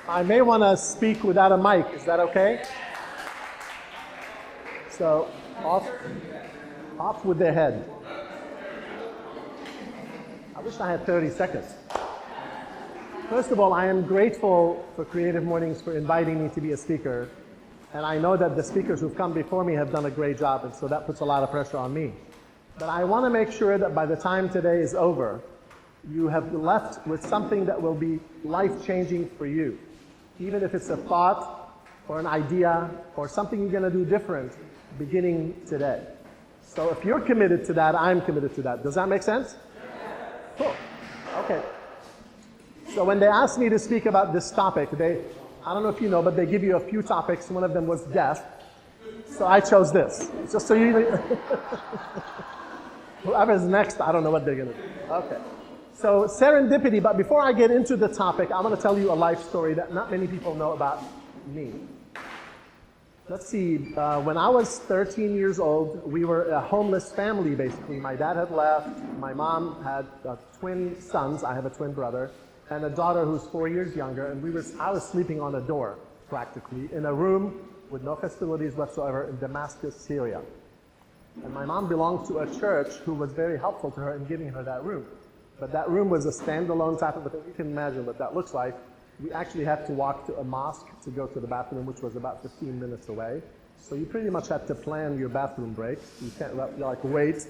I may want to speak without a mic. Is that okay? So, off with their head. I wish I had 30 seconds. First of all, I am grateful for Creative Mornings for inviting me to be a speaker. And I know that the speakers who've come before me have done a great job, and so that puts a lot of pressure on me. But I want to make sure that by the time today is over, you have left with something that will be life-changing for you. Even if it's a thought or an idea or something you're going to do different beginning today. So if you're committed to that, I'm committed to that. Does that make sense? Cool. Okay. So when they asked me to speak about this topic, I don't know if you know, but they give you a few topics. One of them was death. So I chose this. Just so you... Whoever's next, I don't know what they're going to do. Okay. So serendipity, but before I get into the topic, I'm going to tell you a life story that not many people know about me. Let's see, when I was 13 years old, we were a homeless family, basically. My dad had left, my mom had twin sons, I have a twin brother, and a daughter who's 4 years younger, and I was sleeping on a door, practically, in a room with no facilities whatsoever in Damascus, Syria. And my mom belonged to a church who was very helpful to her in giving her that room. But that room was a standalone type of a thing. You can imagine what that looks like. We actually had to walk to a mosque to go to the bathroom, which was about 15 minutes away. So you pretty much had to plan your bathroom breaks. You can't like wait.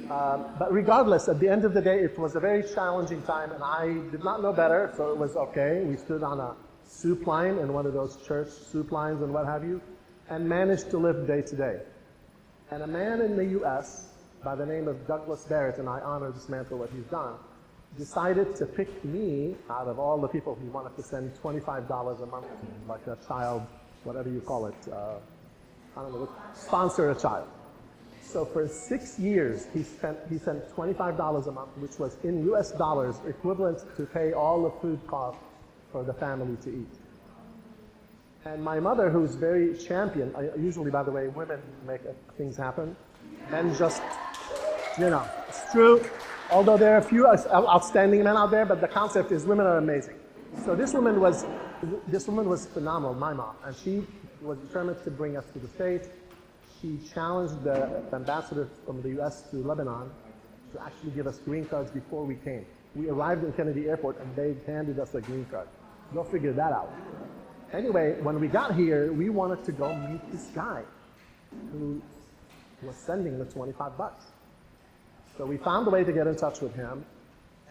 But regardless, at the end of the day, it was a very challenging time, and I did not know better, so it was okay. We stood on a soup line in one of those church soup lines and what have you, and managed to live day to day. And a man in the U.S. by the name of Douglas Barrett, and I honor this man for what he's done, decided to pick me out of all the people he wanted to send $25 a month to, like a child, whatever you call it, I don't know, sponsor a child. So for 6 years, he sent $25 a month, which was in US dollars equivalent to pay all the food costs for the family to eat. And my mother, who's very champion, usually, by the way, women make things happen, and just, it's true. Although there are a few outstanding men out there, but the concept is women are amazing. So this woman was phenomenal, my mom, and she was determined to bring us to the States. She challenged the ambassador from the U.S. to Lebanon to actually give us green cards before we came. We arrived in Kennedy Airport, and they handed us a green card. Go figure that out. Anyway, when we got here, we wanted to go meet this guy who was sending the 25 bucks. So we found a way to get in touch with him,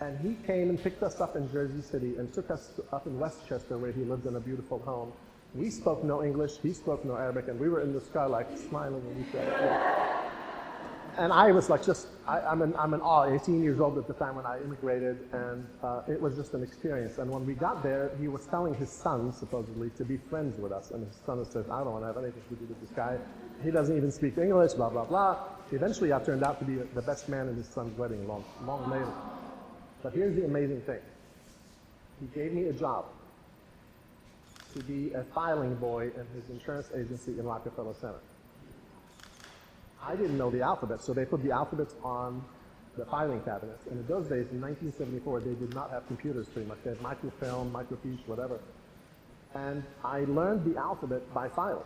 and he came and picked us up in Jersey City and took us up in Westchester, where he lived in a beautiful home. We spoke no English, he spoke no Arabic, and we were in the sky like smiling at each other. And I was like I'm in awe, 18 years old at the time when I immigrated, and it was just an experience. And when we got there, he was telling his son, supposedly, to be friends with us. And his son said, I don't want to have anything to do with this guy. He doesn't even speak English, blah, blah, blah. Eventually, I turned out to be the best man in his son's wedding, long later. But here's the amazing thing. He gave me a job to be a filing boy in his insurance agency in Rockefeller Center. I didn't know the alphabet, so they put the alphabets on the filing cabinets. And in those days, in 1974, they did not have computers pretty much. They had microfilm, microfiche, whatever. And I learned the alphabet by filing.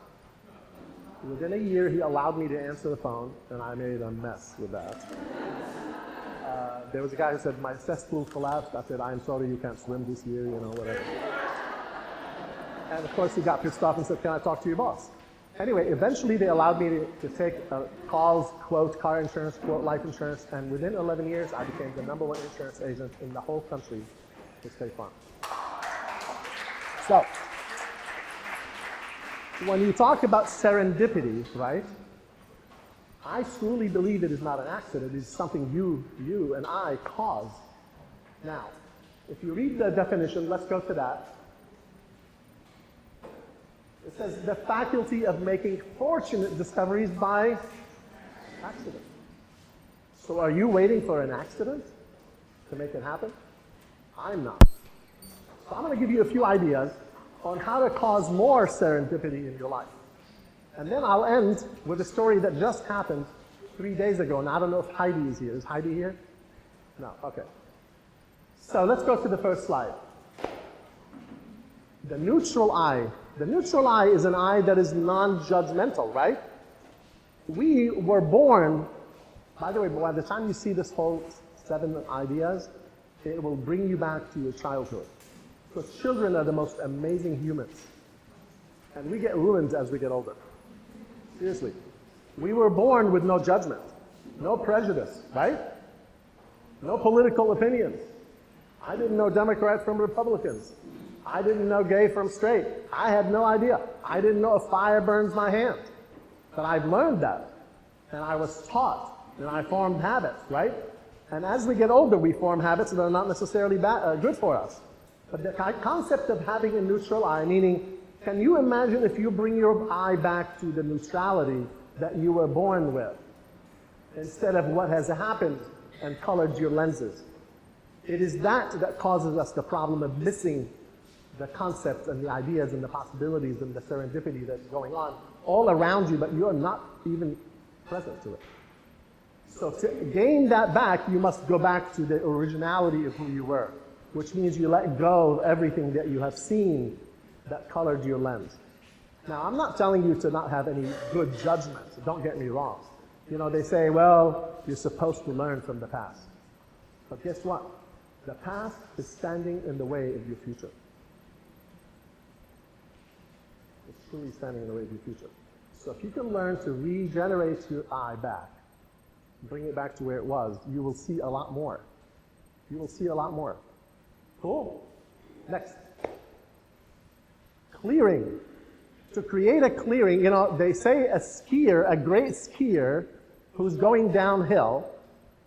Within a year, he allowed me to answer the phone, and I made a mess with that. There was a guy who said, my cesspool collapsed. I said, I'm sorry, you can't swim this year, whatever. And of course, he got pissed off and said, can I talk to your boss? Anyway, eventually they allowed me to take calls, quote car insurance, quote life insurance, and within 11 years, I became the #1 insurance agent in the whole country for State Farm. So, when you talk about serendipity, right, I truly believe it is not an accident. It is something you and I cause. Now, if you read the definition, let's go to that. It says the faculty of making fortunate discoveries by accident. So are you waiting for an accident to make it happen? I'm not. So I'm going to give you a few ideas on how to cause more serendipity in your life. And then I'll end with a story that just happened 3 days ago, and I don't know if Heidi is here. Is Heidi here? No, okay. So let's go to the first slide. The neutral eye. The neutral eye is an eye that is non-judgmental, right? We were born, by the way, by the time you see this whole 7 ideas, it will bring you back to your childhood. Because children are the most amazing humans. And we get ruined as we get older. Seriously. We were born with no judgment, no prejudice, right? No political opinions. I didn't know Democrats from Republicans. I didn't know gay from straight. I had no idea. I didn't know if fire burns my hand. But I've learned that. And I was taught. And I formed habits, right? And as we get older, we form habits that are not necessarily good for us. But the concept of having a neutral eye, meaning, can you imagine if you bring your eye back to the neutrality that you were born with, instead of what has happened and colored your lenses? It is that causes us the problem of missing the concepts and the ideas and the possibilities and the serendipity that's going on all around you, but you're not even present to it. So to gain that back, you must go back to the originality of who you were, which means you let go of everything that you have seen that colored your lens. Now, I'm not telling you to not have any good judgment, so don't get me wrong. You know, they say, well, you're supposed to learn from the past. But guess what? The past is standing in the way of your future. It's truly standing in the way of your future. So if you can learn to regenerate your eye back, bring it back to where it was, you will see a lot more. You will see a lot more. Cool. Next. Clearing. To create a clearing, you know, they say a skier, a great skier who's going downhill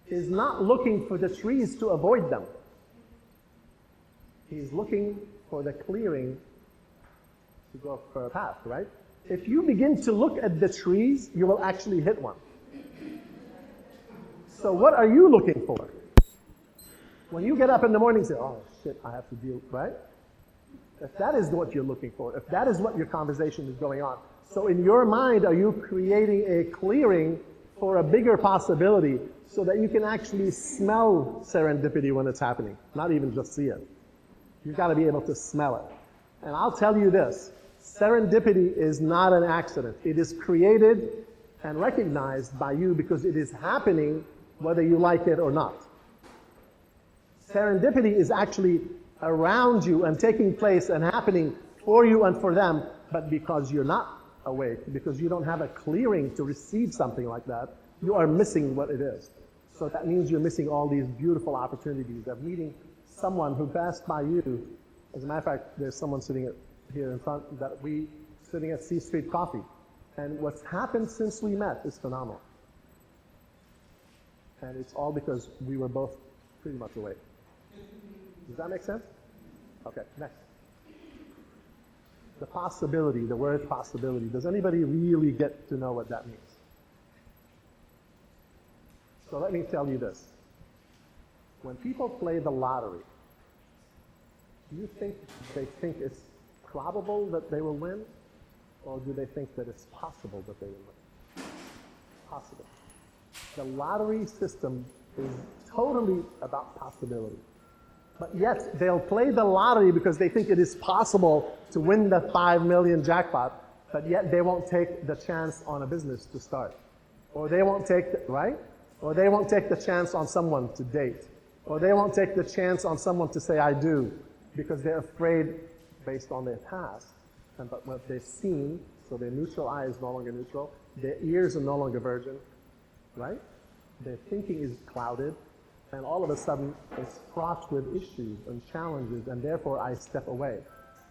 is not looking for the trees to avoid them. He's looking for the clearing to go for a path, right? If you begin to look at the trees, you will actually hit one. So what are you looking for? When you get up in the morning and say, oh shit, I have to deal, right? If that is what you're looking for, if that is what your conversation is going on, so in your mind, are you creating a clearing for a bigger possibility so that you can actually smell serendipity when it's happening, not even just see it? You've got to be able to smell it. And I'll tell you this, serendipity is not an accident. It is created and recognized by you because it is happening whether you like it or not. Serendipity is actually around you and taking place and happening for you and for them, but because you're not awake, because you don't have a clearing to receive something like that, you are missing what it is. So that means you're missing all these beautiful opportunities of meeting someone who passed by you. As a matter of fact, there's someone sitting here in front sitting at C Street Coffee. And what's happened since we met is phenomenal. And it's all because we were both pretty much awake. Does that make sense? Okay, next. The possibility, the word possibility. Does anybody really get to know what that means? So let me tell you this. When people play the lottery, do you think they think it's probable that they will win? Or do they think that it's possible that they will win? Possible. The lottery system is totally about possibility. But yet, they'll play the lottery because they think it is possible to win the 5 million jackpot, but yet they won't take the chance on a business to start. Or they won't take, right? Or they won't take the chance on someone to date. Or they won't take the chance on someone to say, I do, because they're afraid based on their past. And but what they've seen, so their neutral eye is no longer neutral, their ears are no longer virgin, right? Their thinking is clouded, and all of a sudden it's fraught with issues and challenges, and therefore I step away.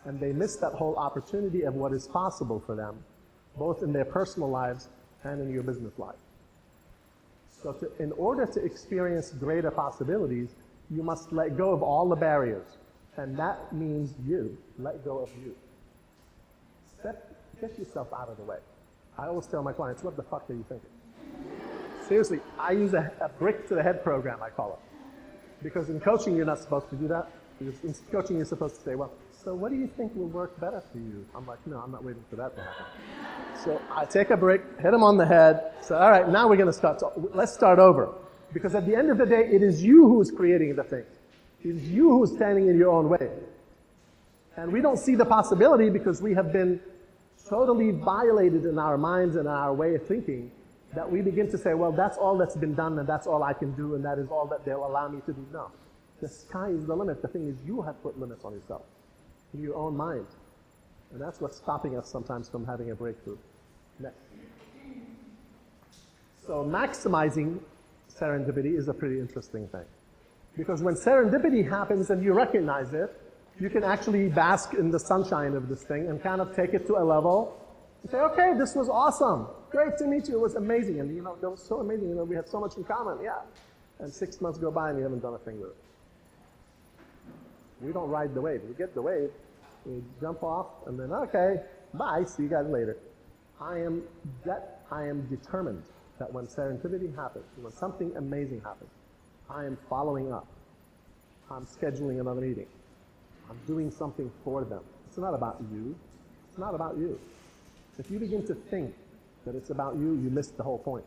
And they miss that whole opportunity of what is possible for them, both in their personal lives and in your business life. So in order to experience greater possibilities, you must let go of all the barriers. And that means you. Let go of you. Get yourself out of the way. I always tell my clients, what the fuck are you thinking? Seriously, I use a brick to the head program, I call it. Because in coaching, you're not supposed to do that. Because in coaching, you're supposed to say, well, so what do you think will work better for you? I'm like, no, I'm not waiting for that to happen. So I take a brick, hit them on the head, say, all right, now we're going to start. Let's start over. Because at the end of the day, it is you who is creating the thing. It is you who is standing in your own way. And we don't see the possibility because we have been totally violated in our minds and our way of thinking that we begin to say, well, that's all that's been done and that's all I can do and that is all that they'll allow me to do. No. The sky is the limit. The thing is, you have put limits on yourself in your own mind. And that's what's stopping us sometimes from having a breakthrough. Next. So maximizing serendipity is a pretty interesting thing. Because when serendipity happens and you recognize it, you can actually bask in the sunshine of this thing and kind of take it to a level and say, okay, this was awesome. Great to meet you. It was amazing. And, that was so amazing. We had so much in common. Yeah. And 6 months go by and you haven't done a thing with it. We don't ride the wave. We get the wave, we jump off, and then, okay, bye, see you guys later. I am determined that when serendipity happens, when something amazing happens, I am following up. I'm scheduling another meeting. I'm doing something for them. It's not about you. It's not about you. If you begin to think that it's about you, you miss the whole point.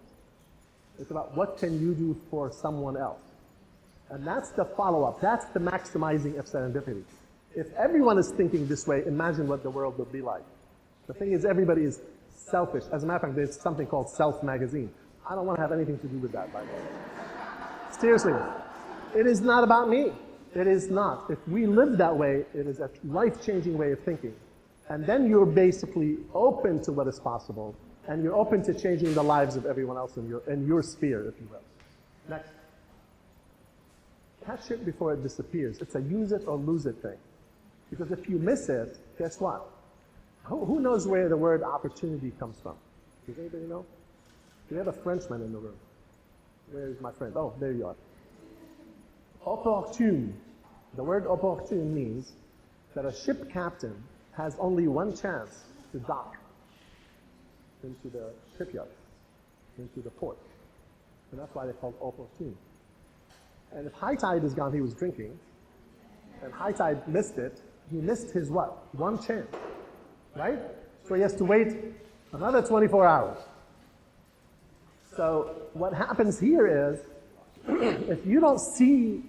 It's about what can you do for someone else. And that's the follow-up. That's the maximizing of serendipity. If everyone is thinking this way, imagine what the world would be like. The thing is, everybody is selfish. As a matter of fact, there's something called Self Magazine. I don't want to have anything to do with that, by the way. Seriously. It is not about me. It is not. If we live that way, it is a life-changing way of thinking. And then you're basically open to what is possible, and you're open to changing the lives of everyone else in your sphere, if you will. Next. Catch it before it disappears. It's a use it or lose it thing. Because if you miss it, guess what? Who knows where the word opportunity comes from? Does anybody know? We have a Frenchman in the room. Where is my friend? Oh, there you are. Opportune. The word opportune means that a ship captain has only one chance to dock into the shipyard, into the port. And that's why they're called opportune. And if high tide is gone, he was drinking, and high tide missed it, he missed his what? One chance, right? So he has to wait another 24 hours. So what happens here is, if you don't see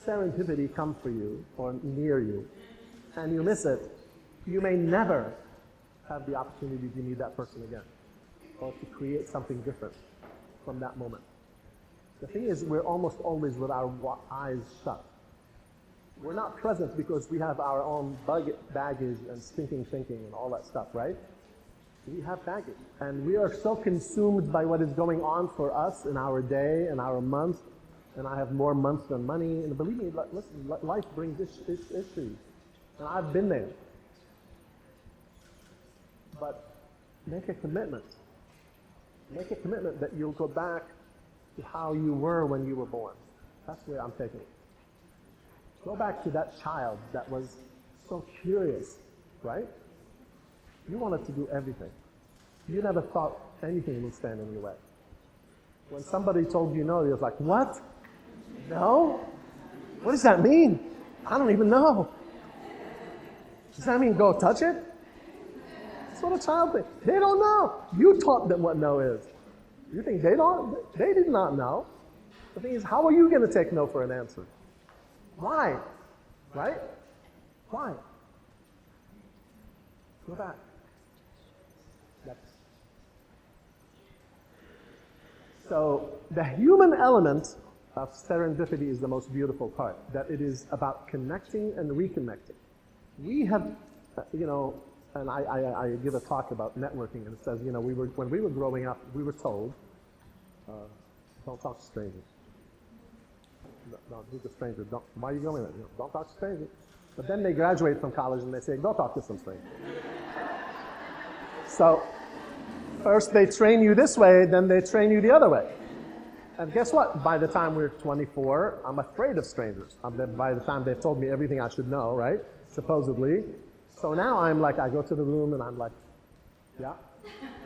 serendipity come for you or near you, and you miss it, you may never have the opportunity to meet that person again, or to create something different from that moment. The thing is, we're almost always with our eyes shut. We're not present because we have our own baggage and stinking thinking and all that stuff, right? We have baggage. And we are so consumed by what is going on for us in our day and our month. And I have more months than money. And believe me, listen, life brings issues. And I've been there. But make a commitment. Make a commitment that you'll go back to how you were when you were born. That's where I'm taking it. Go back to that child that was so curious, right? You wanted to do everything. You never thought anything would stand in your way. When somebody told you no, you was like, what? No? What does that mean? I don't even know. Does that mean go touch it? That's what a child thinks. They don't know. You taught them what no is. You think they don't? They did not know. The thing is, how are you going to take no for an answer? Why? Right? Why? Go back. Next. So the human element of serendipity is the most beautiful part, that it is about connecting and reconnecting. We have, and I give a talk about networking, and it says, when we were growing up, we were told, don't talk to strangers. No, who's a stranger? Why are you going there? Don't talk to strangers. But then they graduate from college and they say, go talk to some stranger. So first they train you this way, then they train you the other way. And guess what? By the time we're 24, I'm afraid of strangers. By the time they've told me everything I should know, right? Supposedly. So now I'm like, I go to the room and I'm like, yeah,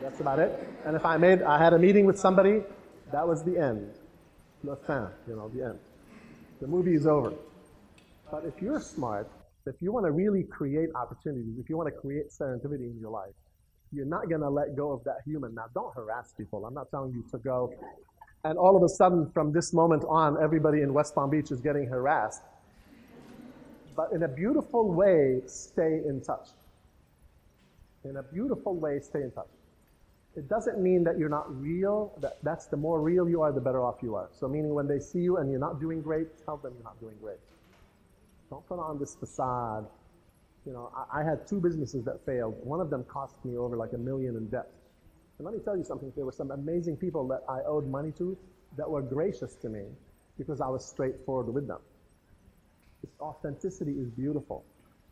that's about it. And if I had a meeting with somebody, that was the end. Le fin, the end. The movie is over. But if you're smart, if you want to really create opportunities, if you want to create serendipity in your life, you're not going to let go of that human. Now, don't harass people. I'm not telling you to go. And all of a sudden, from this moment on, everybody in West Palm Beach is getting harassed. but in a beautiful way, stay in touch. In a beautiful way, stay in touch. It doesn't mean that you're not real. That's the more real you are, the better off you are. So meaning when they see you and you're not doing great, tell them you're not doing great. Don't put on this facade. You know, I had 2 businesses that failed. One of them cost me over like $1 million in debt. And let me tell you something, there were some amazing people that I owed money to that were gracious to me because I was straightforward with them. This authenticity is beautiful.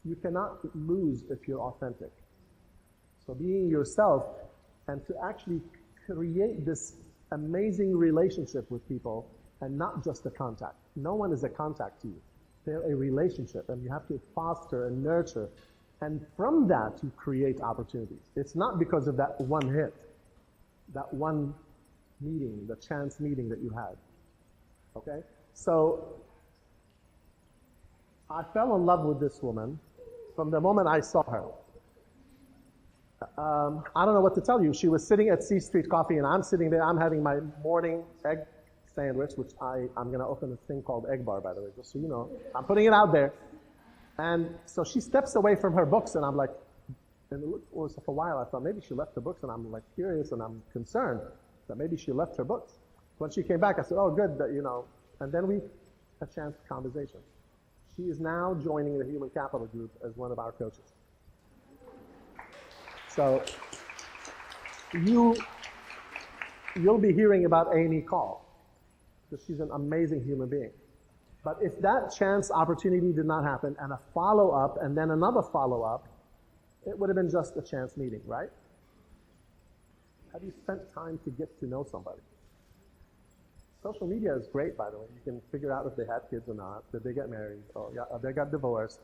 You cannot lose if you're authentic. So being yourself and to actually create this amazing relationship with people and not just a contact. No one is a contact to you. They're a relationship, and you have to foster and nurture. And from that, you create opportunities. It's not because of that one hit, that one meeting, the chance meeting that you had. Okay? So I fell in love with this woman from the moment I saw her. I don't know what to tell you. She was sitting at C Street Coffee, and I'm sitting there. I'm having my morning egg sandwich, which I'm going to open a thing called Egg Bar, by the way, just so you know. I'm putting it out there. And so she steps away from her books, and I'm like, and it was for a while, I thought maybe she left her books, and I'm like curious, and I'm concerned that maybe she left her books. When she came back, I said, oh, good, that, you know. And then we had a chance conversation. She is now joining the Human Capital Group as one of our coaches. So you'll be hearing about Amy Call, because she's an amazing human being. But if that chance opportunity did not happen, and a follow-up, and then another follow-up, it would have been just a chance meeting, right? Have you spent time to get to know somebody? Social media is great, by the way. You can figure out if they had kids or not, did they get married, or they got divorced.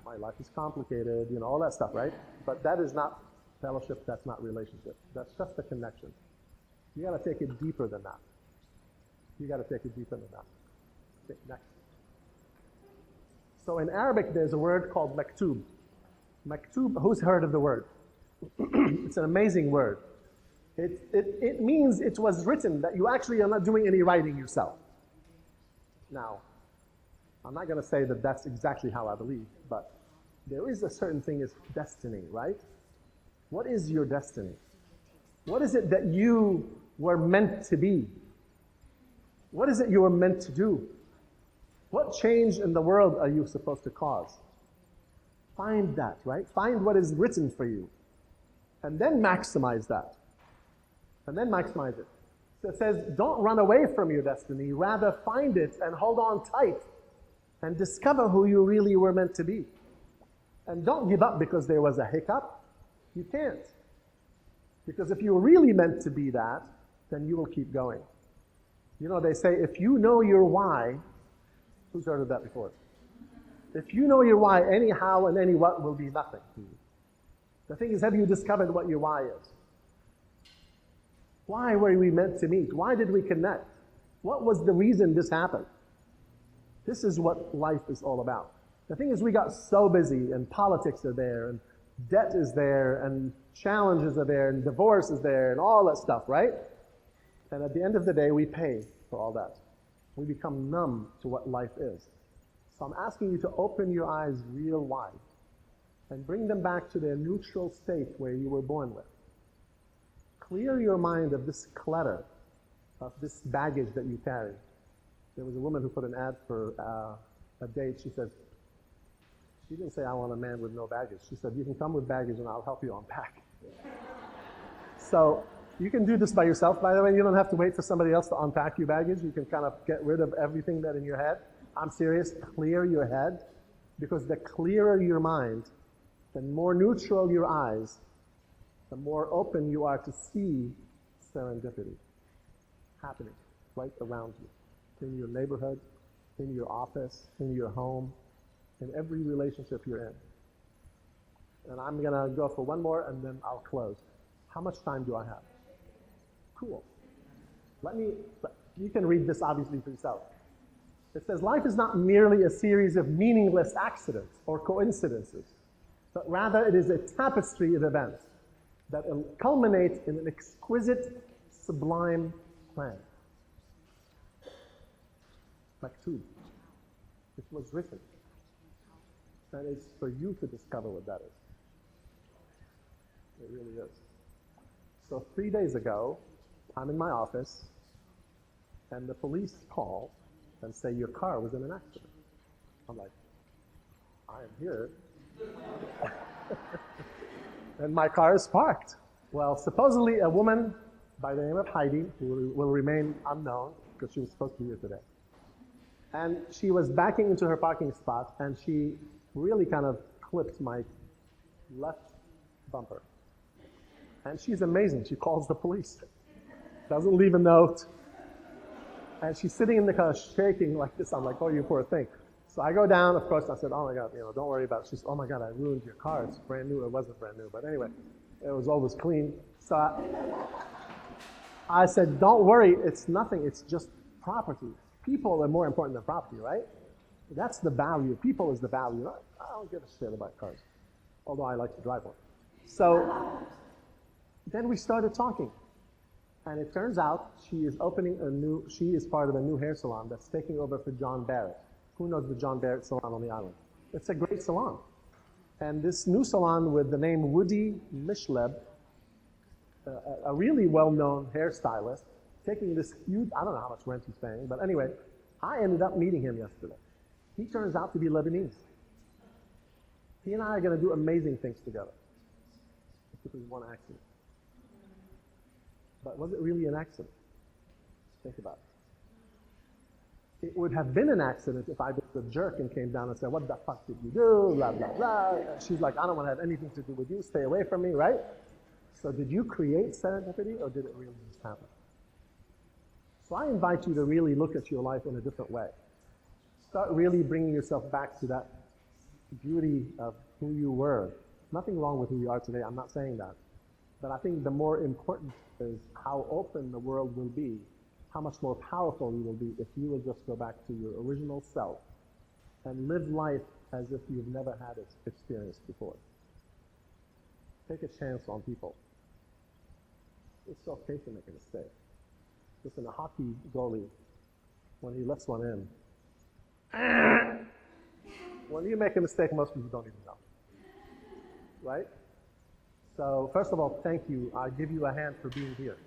My life is complicated, you know, all that stuff, right? But that is not fellowship, that's not relationship. That's just a connection. You gotta take it deeper than that. You gotta take it deeper than that. Okay, next. So in Arabic, there's a word called maktub. Maktub, who's heard of the word? It's an amazing word. It means it was written, that you actually are not doing any writing yourself. Now, I'm not going to say that that's exactly how I believe, but there is a certain thing as destiny, right? What is your destiny? What is it that you were meant to be? What is it you were meant to do? What change in the world are you supposed to cause? Find that, right? Find what is written for you. And then maximize that. And then maximize it. So it says, don't run away from your destiny. Rather, find it and hold on tight and discover who you really were meant to be. And don't give up because there was a hiccup. You can't. Because if you're really meant to be that, then you will keep going. You know, they say, if you know your why, who's heard of that before? If you know your why, any how and any what will be nothing to you. The thing is, have you discovered what your why is? Why were we meant to meet? Why did we connect? What was the reason this happened? This is what life is all about. The thing is, we got so busy, and politics are there, and debt is there, and challenges are there, and divorce is there, and all that stuff, right? And at the end of the day, we pay for all that. We become numb to what life is. So I'm asking you to open your eyes real wide and bring them back to their neutral state where you were born with. Clear your mind of this clutter, of this baggage that you carry. There was a woman who put an ad for a date. She said, she didn't say, I want a man with no baggage. She said, you can come with baggage and I'll help you unpack. So you can do this by yourself, by the way. You don't have to wait for somebody else to unpack your baggage. You can kind of get rid of everything that in your head. I'm serious, clear your head, because the clearer your mind, the more neutral your eyes, the more open you are to see serendipity happening right around you, in your neighborhood, in your office, in your home, in every relationship you're in. And I'm going to go for one more, and then I'll close. How much time do I have? Cool. You can read this obviously for yourself. It says, life is not merely a series of meaningless accidents or coincidences, but rather it is a tapestry of events that culminate in an exquisite, sublime plan. Maktub. It was written. And it's for you to discover what that is. It really is. So 3 days ago, I'm in my office, and the police call and say, your car was in an accident. I'm like, I am here. And my car is parked. Well, supposedly a woman by the name of Heidi, who will remain unknown because she was supposed to be here today. And she was backing into her parking spot, and she really kind of clipped my left bumper. And she's amazing. She calls the police. Doesn't leave a note. And she's sitting in the car shaking like this. I'm like, oh, you poor thing. So I go down, of course, I said, oh my God, don't worry about it. She said, oh my God, I ruined your car. It's brand new. It wasn't brand new. But anyway, it was always clean. So I said, don't worry. It's nothing. It's just property. People are more important than property, right? That's the value. People is the value. I don't give a shit about cars, although I like to drive one. So then we started talking. And it turns out she is part of a new hair salon that's taking over for John Barrett. Who knows the John Barrett salon on the island? It's a great salon. And this new salon with the name Woody Mishleb, a really well-known hairstylist, taking this huge, I don't know how much rent he's paying, but anyway, I ended up meeting him yesterday. He turns out to be Lebanese. He and I are going to do amazing things together. This is one accident. But was it really an accident? Think about it. It would have been an accident if I was a jerk and came down and said, what the fuck did you do? Blah, blah, blah. She's like, I don't want to have anything to do with you. Stay away from me, right? So did you create serendipity, or did it really just happen? So I invite you to really look at your life in a different way. Start really bringing yourself back to that beauty of who you were. Nothing wrong with who you are today. I'm not saying that. But I think the more important is how open the world will be, how much more powerful you will be if you will just go back to your original self and live life as if you've never had it experienced before. Take a chance on people. It's okay to make a mistake. Listen, a hockey goalie, when he lets one in, when you make a mistake, most people don't even know. Right? So, first of all, thank you. I give you a hand for being here.